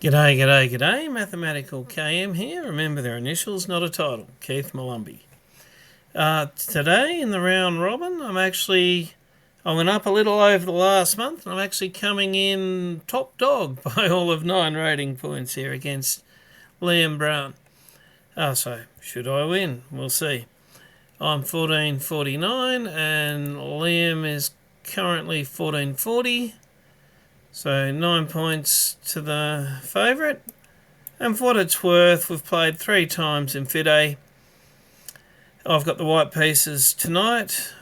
G'day, g'day, g'day. Mathematical KM here. Remember their initials, not a title. Keith Malumbi. Today in the round robin, I went up a little over the last month, and I'm actually coming in top dog by all of 9 rating points here against Liam Brown. So should I win? We'll see. I'm 1449 and Liam is currently 1440. So 9 points to the favourite. And for what it's worth, we've played 3 times in FIDE. I've got the white pieces tonight.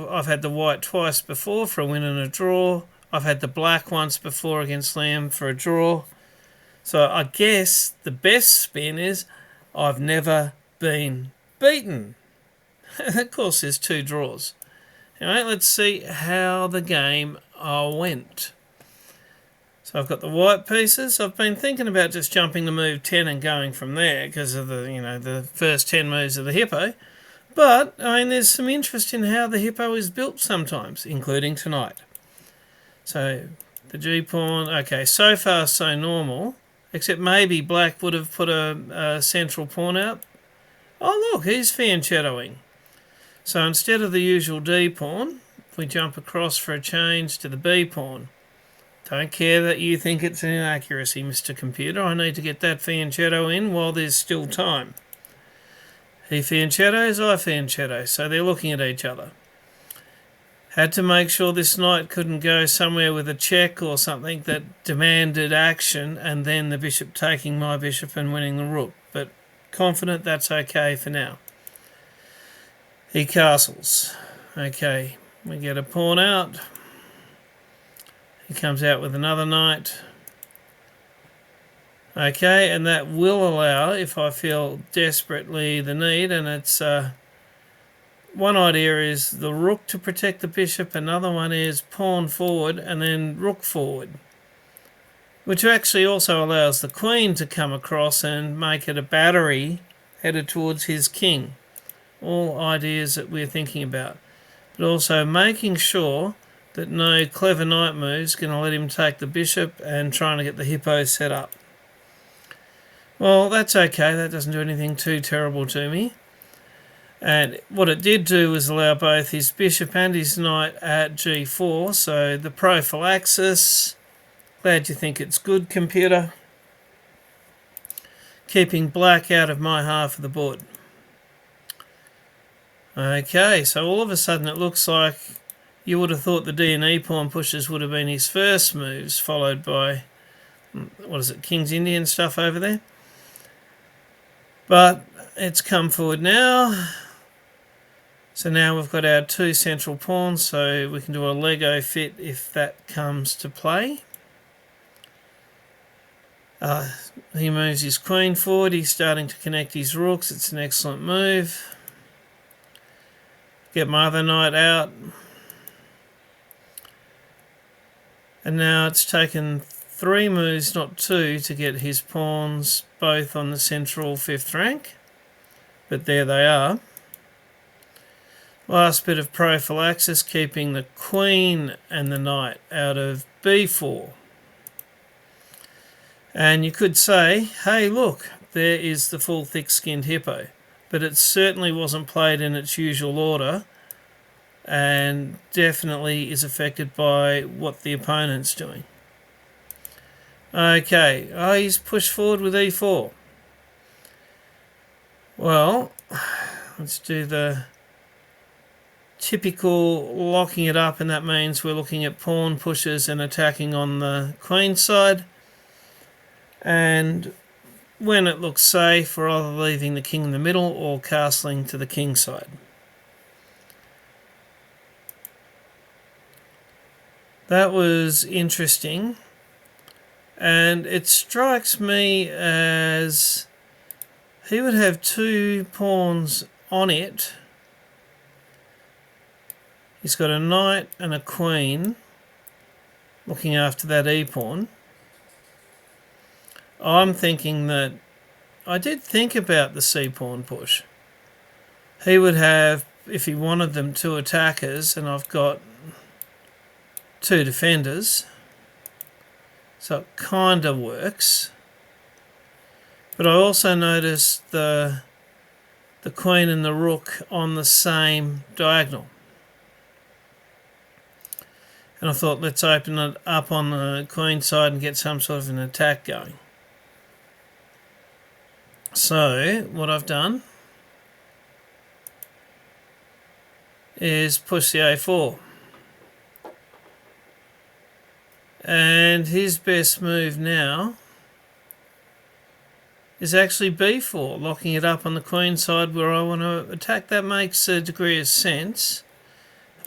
I've had the white twice before for a win and a draw. I've had the black once before against Liam for a draw. So I guess the best spin is I've never been beaten. Of course, there's 2 draws. Anyway, let's see how the game went. So I've got the white pieces. I've been thinking about just jumping to move 10 and going from there because of the first 10 moves of the Hippo. But, there's some interest in how the Hippo is built sometimes, including tonight. So, the G-pawn, okay, so far so normal, except maybe black would have put a central pawn out. Oh look, he's fianchettoing. So instead of the usual D-pawn, we jump across for a change to the B-pawn. Don't care that you think it's an inaccuracy, Mr. Computer. I need to get that fianchetto in while there's still time. He fianchettos, I fianchetto, so they're looking at each other. Had to make sure this knight couldn't go somewhere with a check or something that demanded action and then the bishop taking my bishop and winning the rook. But confident that's okay for now. He castles. Okay, we get a pawn out. He comes out with another knight. Okay, and that will allow, if I feel desperately the need, and it's one idea is the rook to protect the bishop, another one is pawn forward and then rook forward, which actually also allows the queen to come across and make it a battery headed towards his king. All ideas that we're thinking about. But also making sure that no clever knight move's going to let him take the bishop and trying to get the Hippo set up. Well, that's okay. That doesn't do anything too terrible to me. And what it did do was allow both his bishop and his knight at G4. So the prophylaxis. Glad you think it's good, computer. Keeping black out of my half of the board. Okay, so all of a sudden it looks like you would have thought the D and E pawn pushes would have been his first moves, followed by, King's Indian stuff over there. But it's come forward now. So now we've got our 2 central pawns, so we can do a Lego fit if that comes to play. He moves his queen forward. He's starting to connect his rooks. It's an excellent move. Get my other knight out. And now it's taken 3 moves, not 2, to get his pawns both on the central 5th rank. But there they are. Last bit of prophylaxis, keeping the queen and the knight out of B4. And you could say, hey look, there is the full thick-skinned Hippo. But it certainly wasn't played in its usual order and definitely is affected by what the opponent's doing. Okay, he's pushed forward with E4. Well, let's do the typical locking it up, and that means we're looking at pawn pushes and attacking on the queen side. And when it looks safe, we're either leaving the king in the middle or castling to the king side. That was interesting, and it strikes me as he would have 2 pawns on it. He's got a knight and a queen looking after that e-pawn. I'm thinking that I did think about the c-pawn push. He would have, if he wanted them, 2 attackers, and I've got 2 defenders. So it kind of works. But I also noticed the queen and the rook on the same diagonal. And I thought, let's open it up on the queen side and get some sort of an attack going. So what I've done is push the a4. And his best move now is actually b4, locking it up on the queen side where I want to attack. That makes a degree of sense.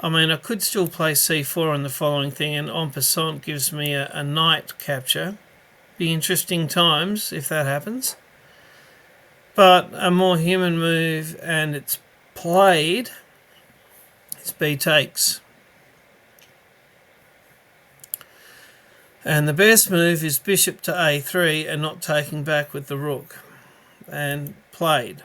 I mean, I could still play c4 on the following thing, and en passant gives me a knight capture. Be interesting times if that happens. But a more human move, and it's played, it's b takes. And the best move is bishop to a3 and not taking back with the rook. And played.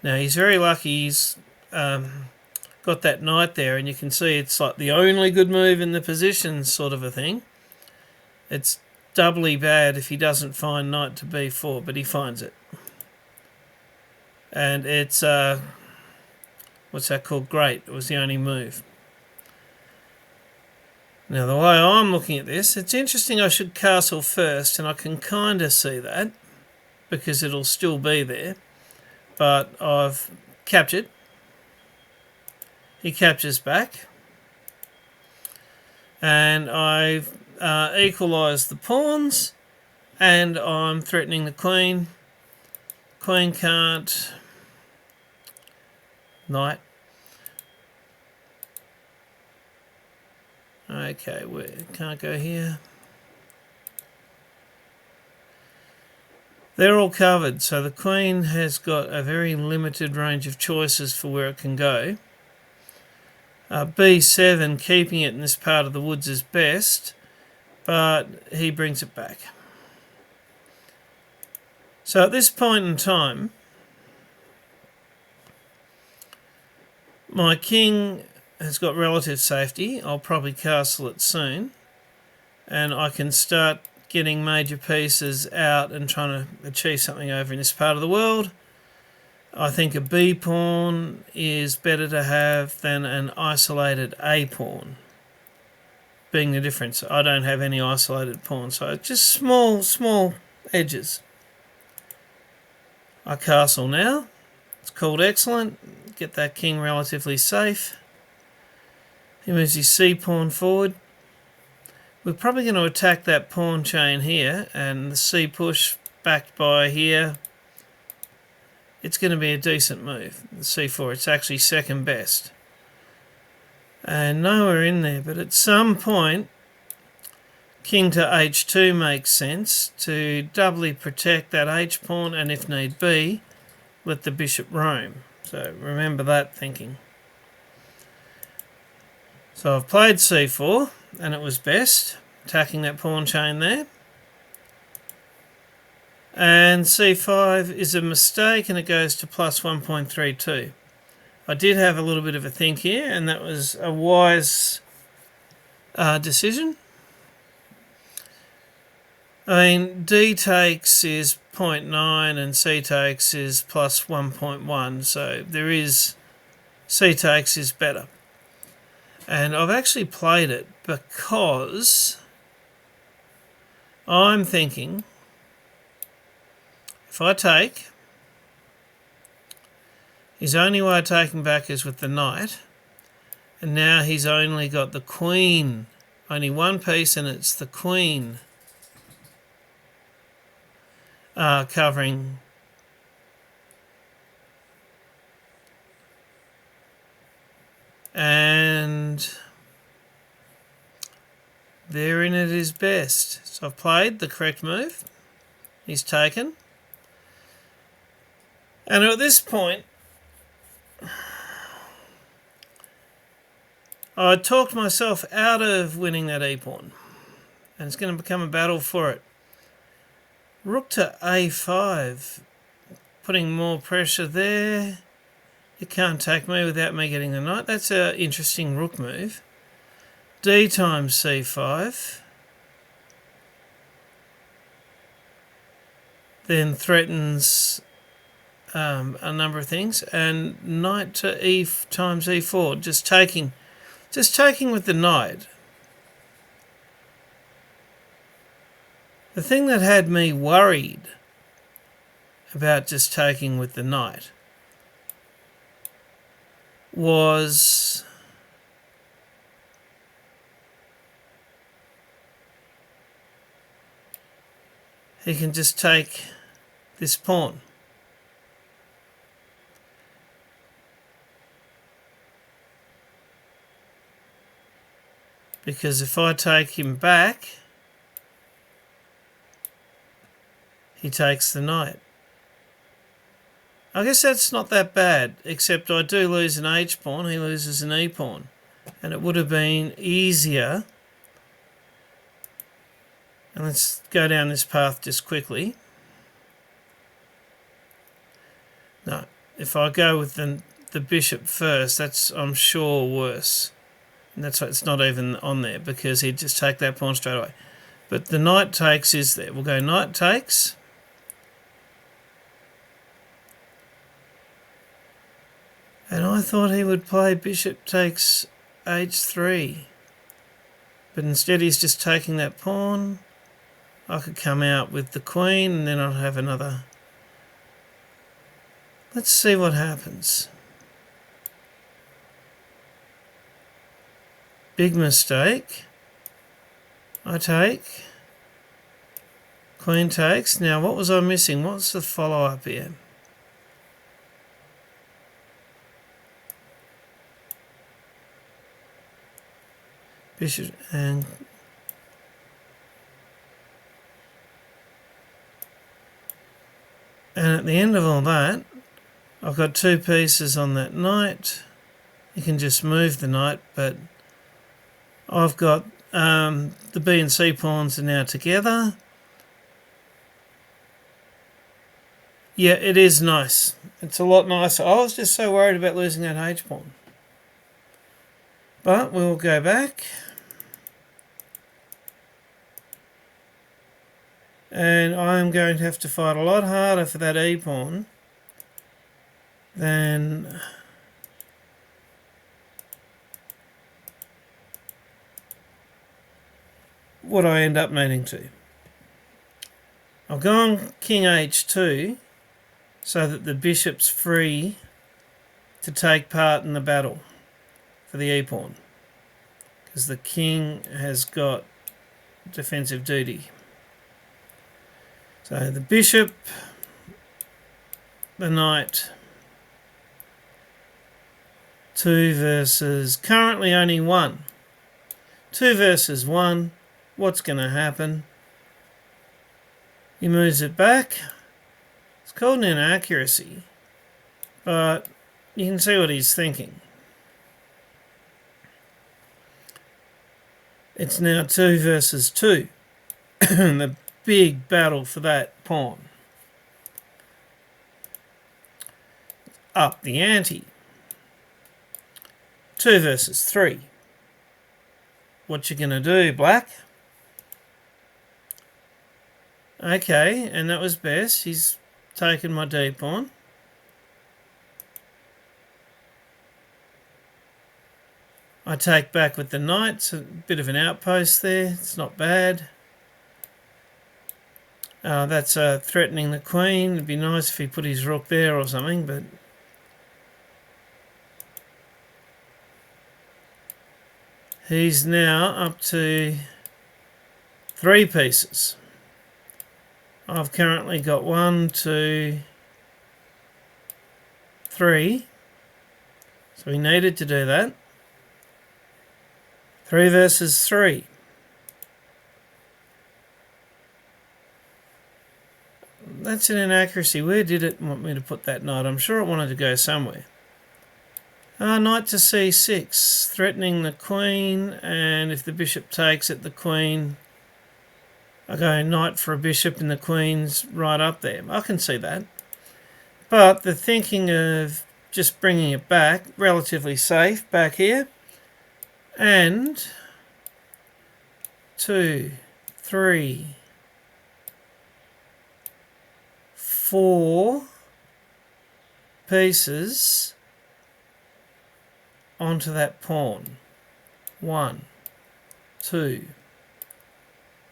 Now he's very lucky he's got that knight there, and you can see it's like the only good move in the position sort of a thing. It's doubly bad if he doesn't find knight to b4, but he finds it. And it's, what's that called? Great. It was the only move. Now the way I'm looking at this, it's interesting I should castle first, and I can kind of see that because it'll still be there. But I've captured. He captures back. And I've equalised the pawns, and I'm threatening the queen. Queen can't. Knight. Okay, we can't go here. They're all covered, so the queen has got a very limited range of choices for where it can go. b7, keeping it in this part of the woods is best, but he brings it back. So at this point in time, my king has got relative safety. I'll probably castle it soon, and I can start getting major pieces out and trying to achieve something over in this part of the world. I think a B pawn is better to have than an isolated A pawn. Being the difference, I don't have any isolated pawns, so just small edges. I castle now. It's called excellent. Get that king relatively safe. He moves his C pawn forward. We're probably going to attack that pawn chain here, and the C push backed by here. It's going to be a decent move. The C4, it's actually second best. And nowhere in there, but at some point, king to H2 makes sense to doubly protect that H pawn, and if need be, let the bishop roam. So remember that thinking. So I've played C4, and it was best, attacking that pawn chain there. And C5 is a mistake, and it goes to plus 1.32. I did have a little bit of a think here, and that was a wise decision. I mean, D takes is 0.9 and C takes is plus 1.1, so there is, C takes is better. And I've actually played it because I'm thinking if I take, his only way of taking back is with the knight, and now he's only got the queen, only one piece, and it's the queen covering. And therein it is best. So I've played the correct move. He's taken. And at this point, I talked myself out of winning that E-pawn. And it's going to become a battle for it. Rook to A5. Putting more pressure there. You can't take me without me getting the knight. That's an interesting rook move. D times C5. then threatens a number of things, and knight to e times e4, just taking with the knight. The thing that had me worried about just taking with the knight was he can just take this pawn. Because if I take him back, he takes the knight. I guess that's not that bad, except I do lose an H pawn, he loses an E pawn. And it would have been easier. And let's go down this path just quickly. No, if I go with the bishop first, that's, I'm sure, worse. And that's why it's not even on there, because he'd just take that pawn straight away. But the knight takes is there. We'll go knight takes. And I thought he would play bishop takes h3. But instead he's just taking that pawn. I could come out with the queen and then I'll have another. Let's see what happens. Big mistake. I take. Queen takes. Now what was I missing? What's the follow-up here? Bishop and at the end of all that, I've got two pieces on that knight. You can just move the knight, but I've got the B and C pawns are now together. Yeah, it is nice. It's a lot nicer. I was just so worried about losing that H pawn. But we'll go back. And I'm going to have to fight a lot harder for that E pawn than what I end up needing to. I've gone King H2 so that the bishop's free to take part in the battle for the E pawn, because the king has got defensive duty. So the bishop, the knight, 2 versus currently only 1. 2 versus 1. What's going to happen? He moves it back. It's called an inaccuracy, but you can see what he's thinking. It's now 2 versus 2. The big battle for that pawn. Up the ante. 2 versus 3. What you gonna do, black? Okay, and that was best. He's taken my D pawn. I take back with the knight. It's a bit of an outpost there. It's not bad. That's threatening the queen. It'd be nice if he put his rook there or something, but he's now up to 3 pieces. I've currently got 1, 2, 3. So he needed to do that. 3 versus 3. That's an inaccuracy. Where did it want me to put that knight? I'm sure it wanted to go somewhere. Knight to c6, threatening the queen, and if the bishop takes it, the queen... I go knight for a bishop and the queen's right up there. I can see that. But the thinking of just bringing it back, relatively safe, back here, and 2, 3... 4 pieces onto that pawn. 1, 2,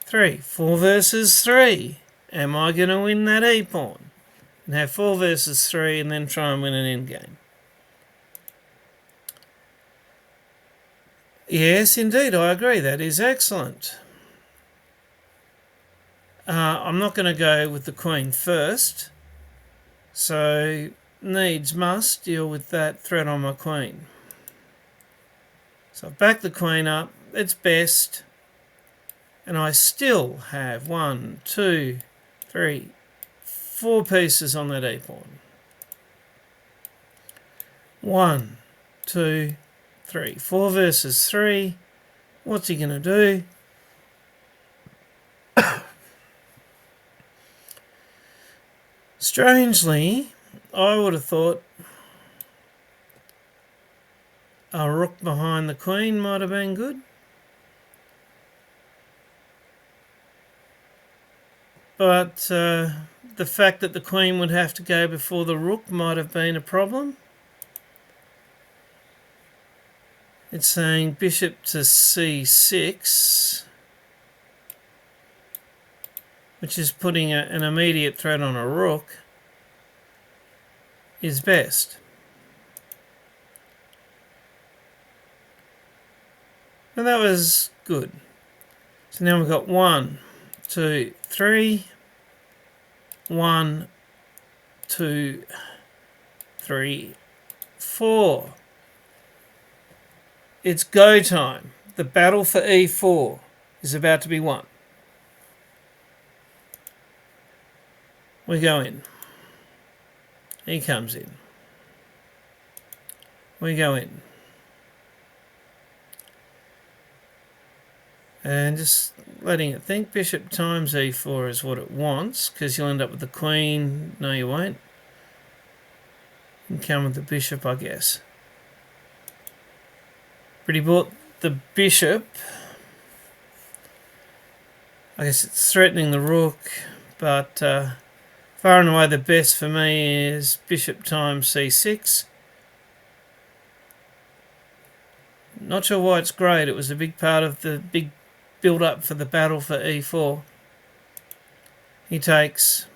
3. 4 versus 3. Am I going to win that e-pawn? And have 4 versus 3 and then try and win an endgame. Yes, indeed, I agree. That is excellent. I'm not going to go with the queen first. So, needs must deal with that threat on my queen. So I've backed the queen up. It's best. And I still have 1, 2, 3, 4 pieces on that e-pawn. 1, 2, 3. 4 versus 3. What's he going to do? Strangely, I would have thought a rook behind the queen might have been good. But the fact that the queen would have to go before the rook might have been a problem. It's saying bishop to c6, which is putting an immediate threat on a rook, is best. And that was good. So now we've got 1, 2, 3. 1, 2, 3, 4. It's go time. The battle for e4 is about to be won. We go in. He comes in. We go in. And just letting it think. Bishop times e4 is what it wants, because you'll end up with the queen. No, you won't. You can come with the bishop, I guess. But he bought the bishop. I guess it's threatening the rook, but far and away the best for me is bishop times c6. Not sure why it's great. It was a big part of the big build-up for the battle for e4. He takes.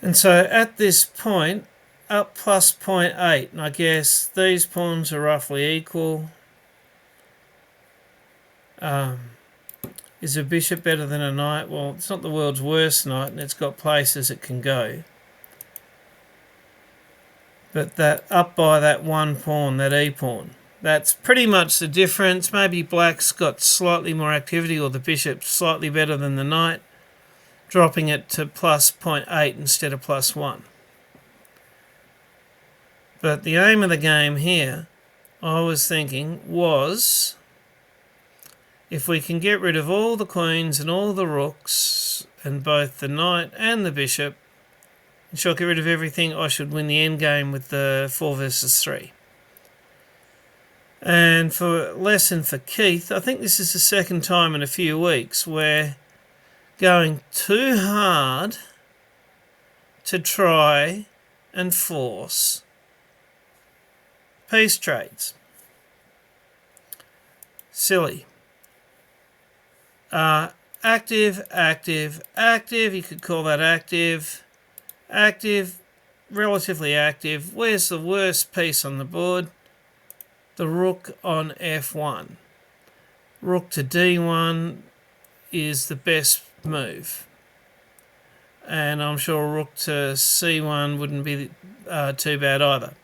And so at this point, up plus 0.8, and I guess these pawns are roughly equal. Is a bishop better than a knight? Well, it's not the world's worst knight, and it's got places it can go. But that up by that one pawn, that e-pawn, that's pretty much the difference. Maybe black's got slightly more activity, or the bishop's slightly better than the knight, dropping it to plus 0.8 instead of plus 1. But the aim of the game here, I was thinking, was if we can get rid of all the queens and all the rooks and both the knight and the bishop, and shall get rid of everything, I should win the endgame with the 4 versus 3. And for lesson for Keith, I think this is the second time in a few weeks where going too hard to try and force peace trades. Silly. Active, active, active. You could call that active. Active, relatively active. Where's the worst piece on the board? The rook on f1. Rook to d1 is the best move. And I'm sure rook to c1 wouldn't be too bad either.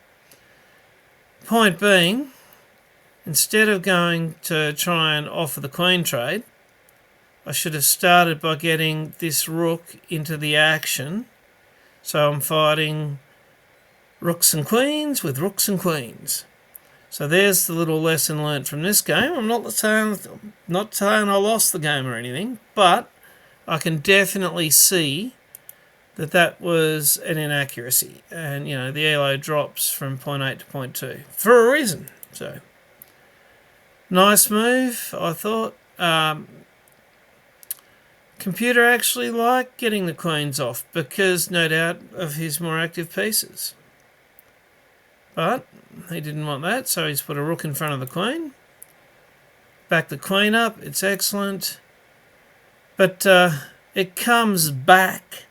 Point being, instead of going to try and offer the queen trade, I should have started by getting this rook into the action. So I'm fighting rooks and queens with rooks and queens. So there's the little lesson learnt from this game. I'm not saying I lost the game or anything, but I can definitely see that was an inaccuracy. And, you know, the elo drops from 0.8 to 0.2 for a reason. So, nice move, I thought. Can't computer actually liked getting the queens off because, no doubt, of his more active pieces. But he didn't want that, so he's put a rook in front of the queen. Back the queen up, it's excellent. But it comes back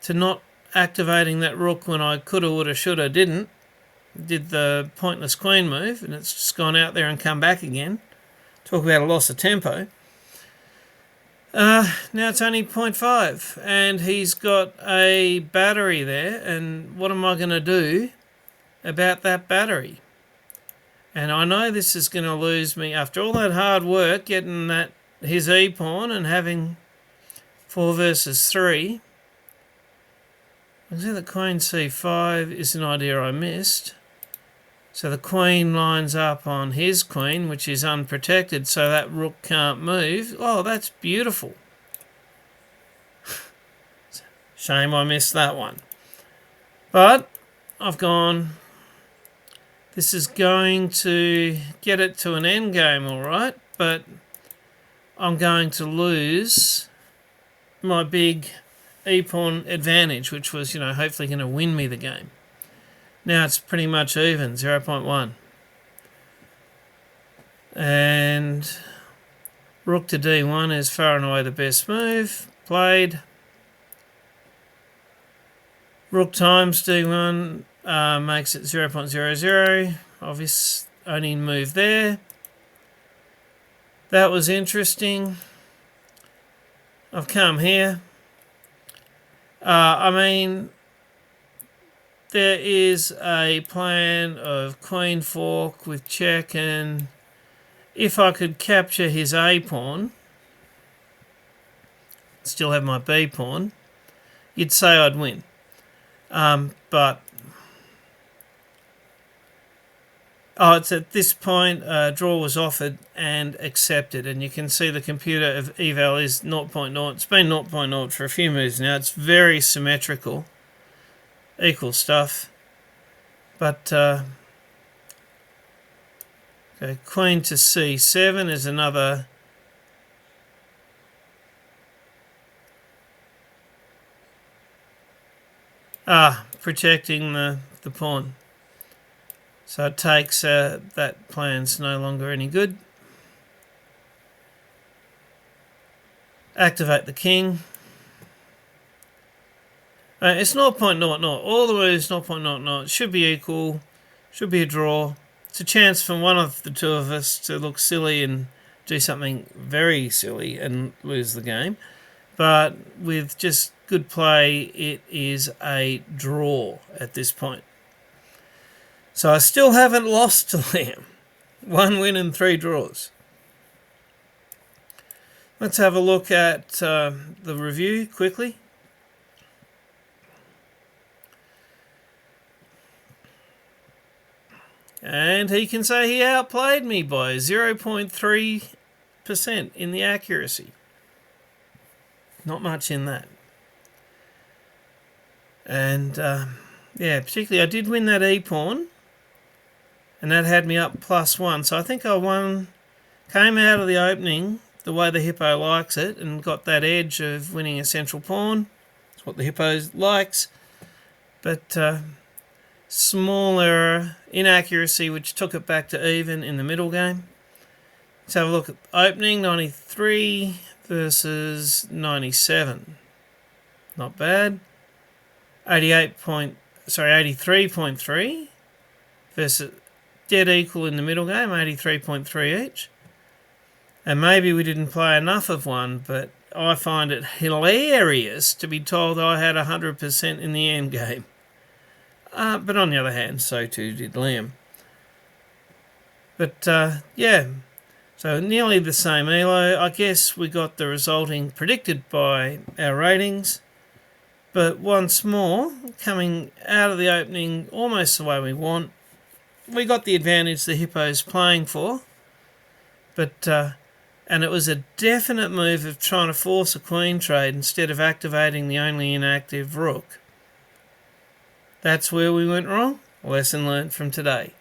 to not activating that rook when I coulda, woulda, shoulda, didn't. Did the pointless queen move, and it's just gone out there and come back again. Talk about a loss of tempo. Now it's only 0.5, and he's got a battery there, and what am I going to do about that battery? And I know this is going to lose me after all that hard work getting that his e-pawn and having 4 versus 3. I see the queen c5 is an idea I missed. So the queen lines up on his queen, which is unprotected, so that rook can't move. Oh, that's beautiful. Shame I missed that one. But I've gone, this is going to get it to an endgame, all right, but I'm going to lose my big e-pawn advantage, which was, hopefully going to win me the game. Now it's pretty much even, 0.1. And rook to d1 is far and away the best move. Played. Rook times d1 makes it 0.00. Obvious only move there. That was interesting. I've come here. There is a plan of queen fork with check, and if I could capture his A pawn, still have my B pawn, you'd say I'd win. But it's at this point a draw was offered and accepted, and you can see the computer of eval is 0.0. It's been 0.0 for a few moves now. It's very symmetrical. Equal stuff, but okay, queen to c7 is another protecting the pawn, so it takes that plan's no longer any good. Activate the king. It's 0.00. All the moves 0.00. It should be equal. Should be a draw. It's a chance for one of the two of us to look silly and do something very silly and lose the game. But with just good play, it is a draw at this point. So I still haven't lost to Liam. 1 win and 3 draws. Let's have a look at the review quickly. And he can say he outplayed me by 0.3% in the accuracy. Not much in that. And, particularly I did win that e-pawn. And that had me up +1. So I think I won, came out of the opening the way the Hippo likes it and got that edge of winning a central pawn. That's what the Hippo likes. But small error, inaccuracy, which took it back to even in the middle game. Let's have a look at opening, 93 versus 97. Not bad. 83.3 versus dead equal in the middle game, 83.3 each. And maybe we didn't play enough of one, but I find it hilarious to be told I had 100% in the end game. But on the other hand, so too did Liam. But so nearly the same elo. I guess we got the resulting predicted by our ratings. But once more, coming out of the opening almost the way we want, we got the advantage the Hippo's playing for. But and it was a definite move of trying to force a queen trade instead of activating the only inactive rook. That's where we went wrong. Lesson learnt from today.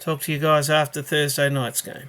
Talk to you guys after Thursday night's game.